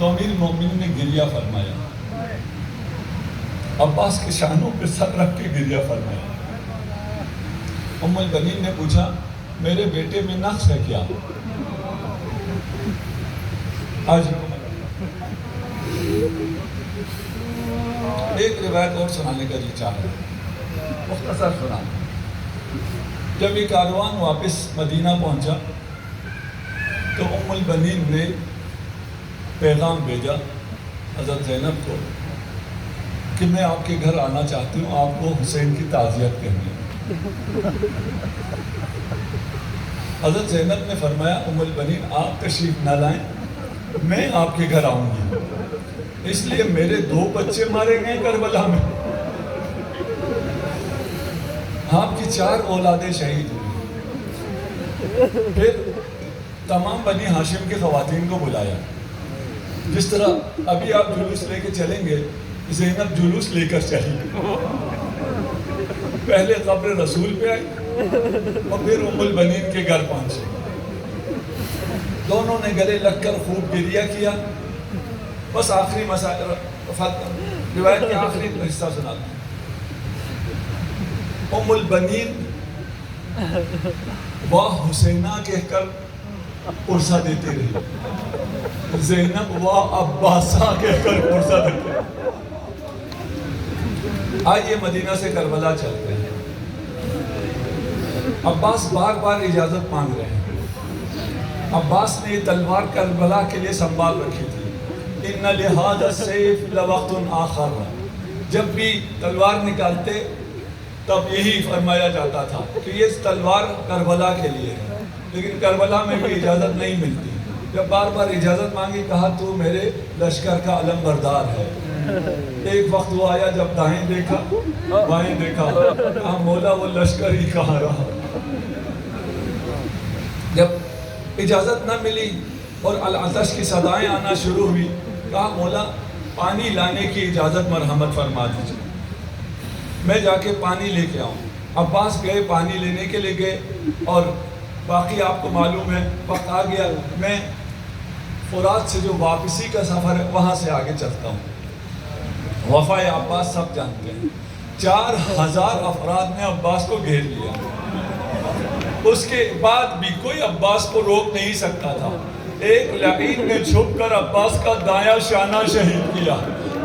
تو امیر المومنین نے گریہ فرمایا، عباس کے شانوں پہ سر رکھ کے گریہ فرمایا۔ ام البنین نے پوچھا میرے بیٹے میں نقص ہے کیا؟ آج ایک روایت اور سنانے کا جی چاہ رہا ہوں، مختصر سنا۔ جب یہ کاروان واپس مدینہ پہنچا تو ام البنین نے پیغام بھیجا حضرت زینب کو کہ میں آپ کے گھر آنا چاہتی ہوں، آپ کو حسین کی تعزیت کرنی ہے۔ حضرت زینب نے فرمایا ام البنین آپ تشریف نہ لائیں، میں آپ کے گھر آؤں گی، اس لیے میرے 2 بچے مارے گئے کربلا میں، آپ کی 4 اولادیں شہید ہوئی۔ پھر تمام بنی ہاشم کی خواتین کو بلایا، جس طرح ابھی آپ جلوس لے کے چلیں گے زینب جلوس لے کر چلی، پہلے قبر رسول پہ آئی اور پھر ام البنین کے گھر پہنچے۔ دونوں نے گلے لگ کر خوب گریہ کیا۔ بس آخری مسائل روایت کے آخری حصہ سناتا ہوں۔ ام البنین واہ حسینہ کہہ کر پرسہ دیتی رہی، زینب واہ عباسہ کہہ کر پرسہ دیتی رہی۔ آئیے مدینہ سے کربلا چلتے ہیں۔ عباس بار بار اجازت مانگ رہے ہیں۔ عباس نے یہ تلوار کربلا کے لیے سنبھال رکھی تھی۔ ان لہذا السیف لوقت آخر، جب بھی تلوار نکالتے تب یہی فرمایا جاتا تھا کہ یہ تلوار کربلا کے لیے ہے، لیکن کربلا میں بھی اجازت نہیں ملتی۔ جب بار بار اجازت مانگی کہا تو میرے لشکر کا علم بردار ہے۔ ایک وقت وہ آیا جب دائیں دیکھا بائیں دیکھا، کہا مولا وہ لشکر ہی کہاں رہا۔ جب اجازت نہ ملی اور العطش کی صدائیں آنا شروع ہوئی، کہا مولا پانی لانے کی اجازت مرحمت فرما دیجیے، میں جا کے پانی لے کے آؤں۔ عباس گئے، پانی لینے کے لیے گئے، اور باقی آپ کو معلوم ہے وقت آ گیا، میں فرات سے جو واپسی کا سفر ہے وہاں سے آگے چلتا ہوں۔ وفائے عباس سب جانتے ہیں، 4000 افراد نے عباس کو گھیر لیا، اس کے بعد بھی کوئی عباس کو روک نہیں سکتا تھا۔ ایک لعین نے چھپ کر عباس کا دایاں شانہ شہید کیا،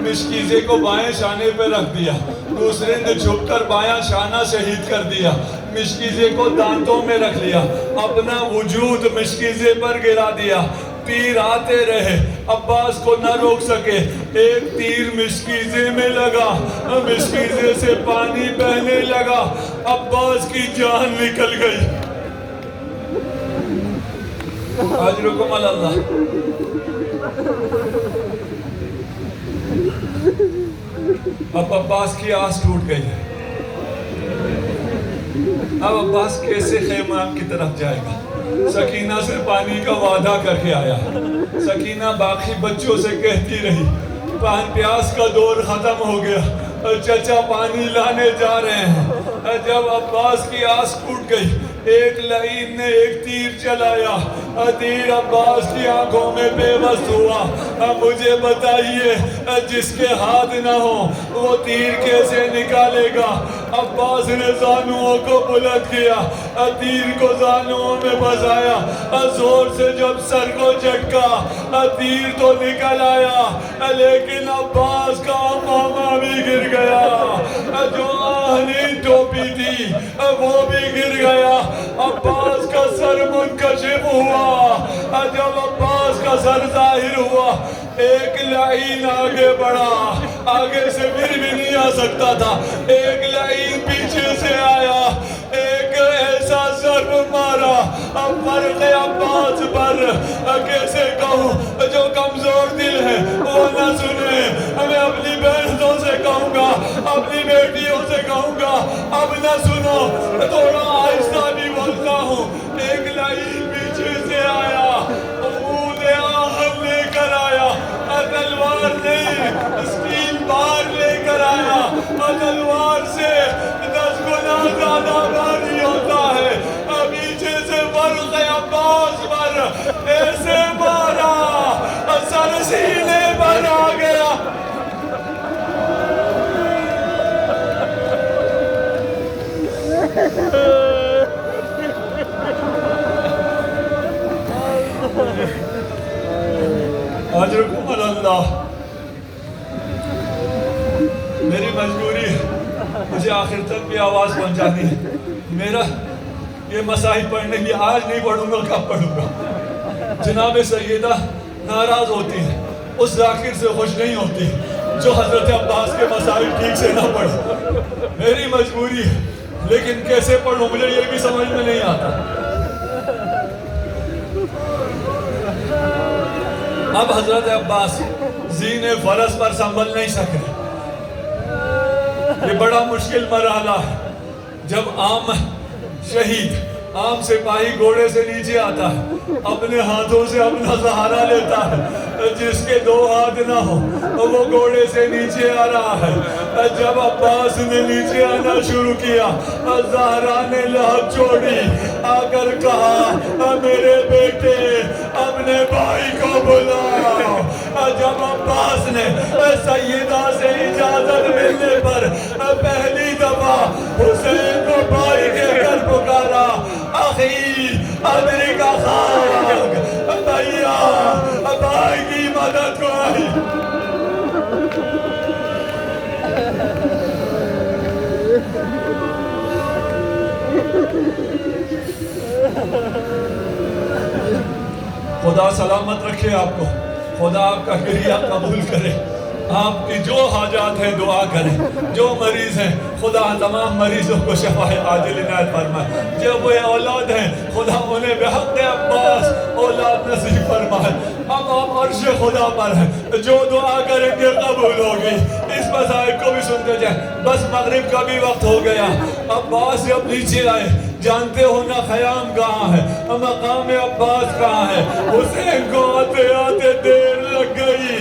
مشکیزے کو بائیں شانے پہ رکھ دیا، دوسرے نے چھپ کر بایاں شانہ شہید کر دیا، مشکیزے کو دانتوں میں رکھ لیا، اپنا وجود مشکیزے پر گرا دیا۔ تیر آتے رہے، عباس کو نہ روک سکے، ایک تیر مشکیزے میں لگا، مشکیزے سے پانی بہنے لگا، عباس کی جان نکل گئی۔ اجرکم اللہ۔ اب عباس کی آس ٹوٹ گئی ہے، اب عباس کیسے خیمہ کی طرف جائے گا؟ سکینہ سے پانی کا وعدہ کر کے آیا، سکینہ باقی بچوں سے کہتی رہی پیاس کا دور ختم ہو گیا، چچا پانی لانے جا رہے ہیں۔ جب عباس کی آس ٹوٹ گئی، ایک لعین نے ایک تیر چلایا، تیر عباس کی آنکھوں میں بے بس ہوا۔ مجھے بتائیے جس کے ہاتھ نہ ہو وہ تیر کیسے نکالے گا؟ عباس نے زانوؤں کو بلند کیا، تیر کو زانوؤں میں بسایا، زور سے جب سر کو جھٹکا تیر تو نکل آیا، لیکن عباس کا امامہ بھی گر گیا، جو آہنی ٹوپی تھی وہ بھی گر گیا۔ عباس کا سر منکشف ہوا، جب عباس کا سر ظاہر ہوا، ایک لعین آگے بڑھا، آگے سے پھر بھی نہیں آ سکتا تھا، ایک لعین پیچھے سے آیا، ایک ایسا ضرب مارا فرق عباس پر، کیسے کہوں جو کمزور دل ہے وہ نہ سنے، میں اپنی بہنوں سے کہوں گا، اپنی بیٹیوں سے کہوں گا اب نہ سنو، تھوڑا آہستہ بھی بولتا ہوں۔ ایک لعین پیچھے سے آیا، عود آہن لے کر آیا، تلوار نہیں اسٹیل بار لے کر آیا، تلوار سے 10 گنا زیادہ بھاری ہوتا ہے، پیچھے سے فرق عباس پر ایسے مارا، سر اور سینے پر آ گیا. اجرکم اللہ. میری مجبوری ہے مجھے آخر تک بھی آواز پہنچانی ہے. میرا یہ مصاحب پڑھنے کی آج نہیں پڑھوں گا, کب پڑھوں گا. جناب سیدہ ناراض ہوتی ہے, اس ذاکر سے خوش نہیں ہوتی جو حضرت عباس کے مصاحب ٹھیک سے نہ پڑھے. میری مجبوری ہے, لیکن کیسے پڑھوں مجھے یہ بھی سمجھ میں نہیں آتا. اب حضرت عباس زین فرس پر سنبھل نہیں سکے. یہ بڑا مشکل مرحلہ ہے جب عام شہید, عام سپاہی گھوڑے سے نیچے آتا ہے, اپنے ہاتھوں سے اپنا سہارا لیتا ہے. جس کے 2 ہاتھ نہ ہو وہ گھوڑے سے نیچے آ رہا ہے. جب عباس نے نیچے آنا شروع کیا, زہرا نے لہب چھوڑی, آ کر کہا میرے بیٹے اپنے بھائی کو بلاؤ. جب عباس نے سیدہ سے اجازت ملنے پر پہلی دفعہ حسین کو بھائی کہہ کر پکارا, اخی ادری کا خاک, بھائیا بھائی کی مدد کو آئی. خدا سلامت رکھے آپ کو, خدا آپ کا گریہ قبول کرے. آپ کی جو حاجات ہیں دعا کریں. جو مریض ہیں خدا تمام مریضوں کو شفا عاجل عنایت فرمائے. جو وہ اولاد ہیں خدا انہیں بحق عباس اولاد نصیب فرمائے. اب آپ عرش خدا پر ہیں, جو دعا کریں گے قبول ہوگی. اس مصائب کو بھی سنتے جائیں. بس مغرب کا بھی وقت ہو گیا. عباس جب نیچے آئے, جانتے ہو نا خیام کہاں ہے, مقام عباس کہاں ہے. حسین کو آتے آتے دیر لگ گئی.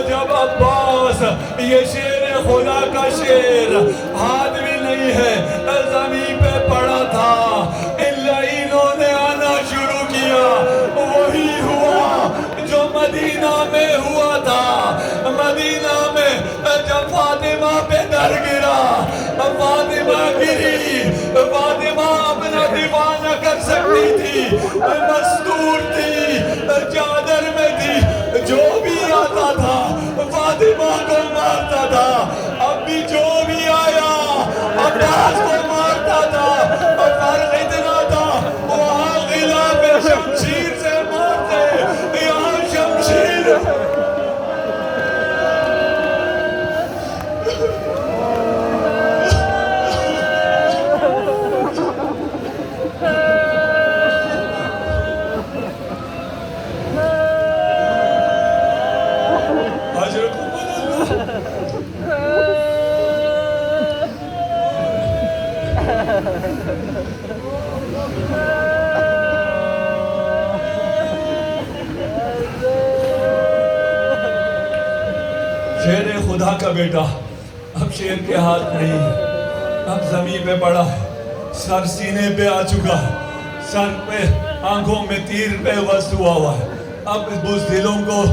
جب عباس یہ شیر خدا کا شیر ہاتھ بھی نہیں ہے زمین پہ پڑا تھا, ان لعینوں نے آنا شروع کیا. وہی ہوا جو مدینہ میں ہوا تھا. مدینہ میں جب فاطمہ پہ در گرا, فاطمہ گری, فاطمہ اپنا دفاع نہ کر سکتی تھی, مستور تھی, چادر میں تھی. جو بھی آتا تھا فاطمہ کو مارتا تھا. اب بھی جو بھی آیا عباس کو مارتا تھا. فرق اتنا تھا, وہاں غلاف شمشیر سے مارتے, یہاں شمشیر. شیر خدا کا بیٹا اب شیر کے ہاتھ نہیں ہے. اب زمین پہ پڑا ہے, سر سینے پہ آ چکا ہے, سر پہ آنکھوں میں تیر پہ وصل ہوا ہے. اب بزدلوں کو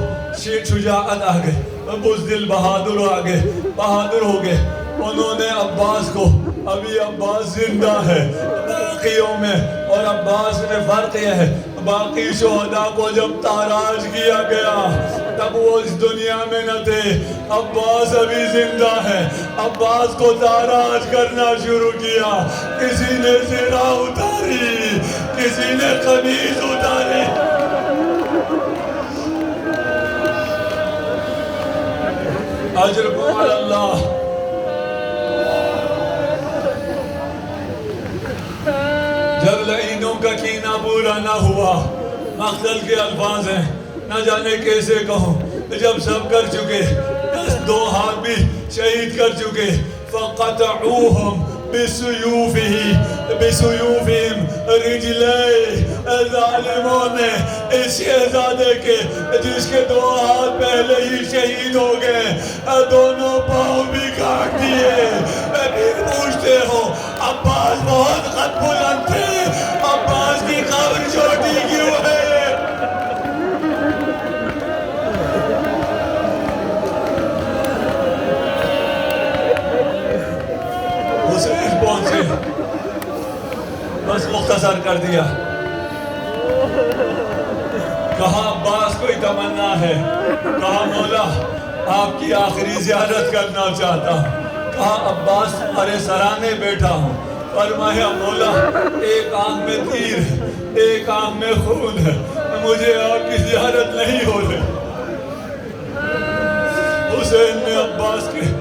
شجاعت آ گئی, بزدل بہادر آ گئے, بہادر ہو گئے. انہوں نے عباس کو, ابھی عباس زندہ ہے باقیوں میں, اور عباس میں فرق یہ ہے باقی شہداء کو جب تاراج کیا گیا تب وہ اس دنیا میں نہ تھے. عباس ابھی زندہ ہے. عباس کو تاراج کرنا شروع کیا. کسی نے زرہ اتاری, کسی نے قمیص اتاری. اجرکم اللہ. جب لعینوں کا کینہ پورا نہ ہوا, مقتل کے الفاظ ہیں نہ جانے کیسے کہوں. جب سب کر چکے, 2 ہاتھ بھی شہید کر چکے, فَقَطَعُوهُمْ بِسُيُوفِهِمْ رِجْلَيْهِ. ظالموں نے اس شہزادے کے جس کے 2 ہاتھ پہلے ہی شہید ہو گئے, دونوں پاؤں بھی کاٹ دیے. پھر پوچھتے ہو عباس بہت قد بلند تھے, عباس کی قبر چھوٹی کیوں ہے؟ مختصر کر دیا. کہا عباس کوئی تمنا ہے. کہا مولا آپ کی آخری زیارت کرنا چاہتا ہوں. کہا عباس تمہارے سرانے بیٹھا ہوں. فرمایا مولا ایک آنکھ میں تیر ہے, ایک آنکھ میں خون ہے, مجھے آپ کی زیارت نہیں ہو رہی. حسین نے عباس کی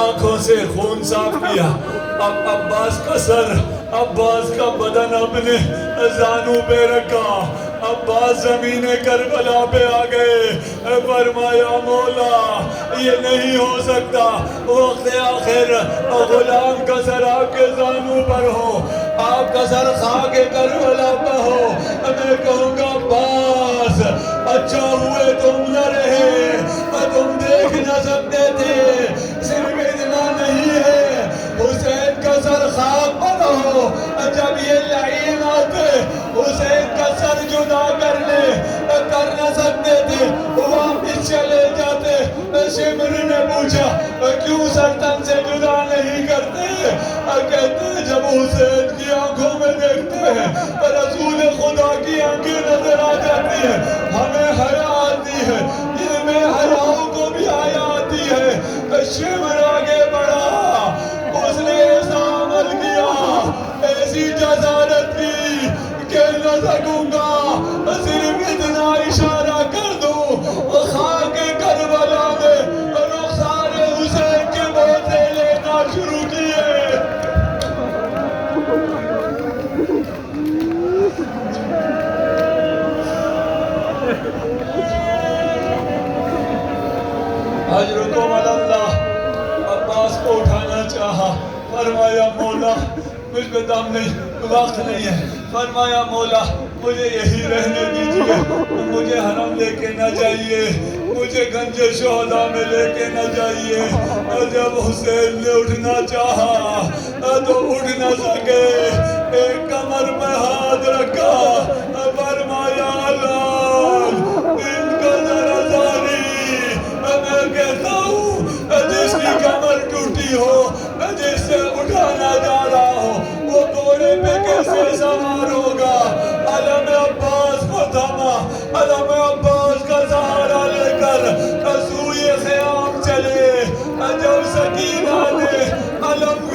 آنکھوں سے خون صاف کیا. اب عباس کا سر, عباس کا بدن اپنے زانوں پہ رکھا. عباس زمین کربلا پہ آ گئے. فرمایا مولا یہ نہیں ہو سکتا, وقت آخر غلام کا سر آپ کے زانوں پر ہو, آپ کا سر خاک کربلا پہ ہو. میں کہوں گا عباس اچھا ہوئے تم نہ رہے, تم دیکھ نہ سکتے تھے. صرف اتنا نہیں ہے, حسین کا سر خاک پر ہو. جب یہ لعین آتے حسین کا سر جدا کر لے, کر نہ سکتے تھے, واپس چلے جاتے. شمر نے پوچھا کیوں سر تن سے جدا نہیں کرتے؟ کہتے جب حسین کی آنکھوں میں دیکھتے ہیں رسول خدا کی آنکھیں نظر آ جاتی ہیں, ہمیں حیا آتی ہے. ان میں حیاؤں کو بھی حیا آتی ہے. شمر آگے بڑھا, اس نے ایسا عمل کیا, ایسی جسارت کی کہ نہ سکوں گا, صرف اتنا اشارہ کر دوں. خاک کربلا میں رخسار حسین کے بوتے لینا شروع کیے. حضرتم اللہ عباس کو اٹھانا چاہا. فرمایا مولا مجھ پہ دم نہیں, وقت نہیں ہے. فرمایا مولا مجھے یہی رہنے دیجئے, مجھے حرم لے کے نہ جائیے, مجھے گنج شہداء میں لے کے نہ جائیے. جب حسین نے اٹھنا چاہا تو اٹھ نہ سکے, ایک کمر پہ ہاتھ رکھا. فرمایا اللہ ان کو ذرا ساری, میں کہتا ہوں جس کی کمر ٹوٹی ہو, جس سے اٹھانا جا رہا ہو, وہ گھوڑے پہ کیسے سوار ہوگا؟ علم عباس کو تھاما, علم عباس کا سہارا لے کر سوئے خیام چلے. جب سکینہ نے علم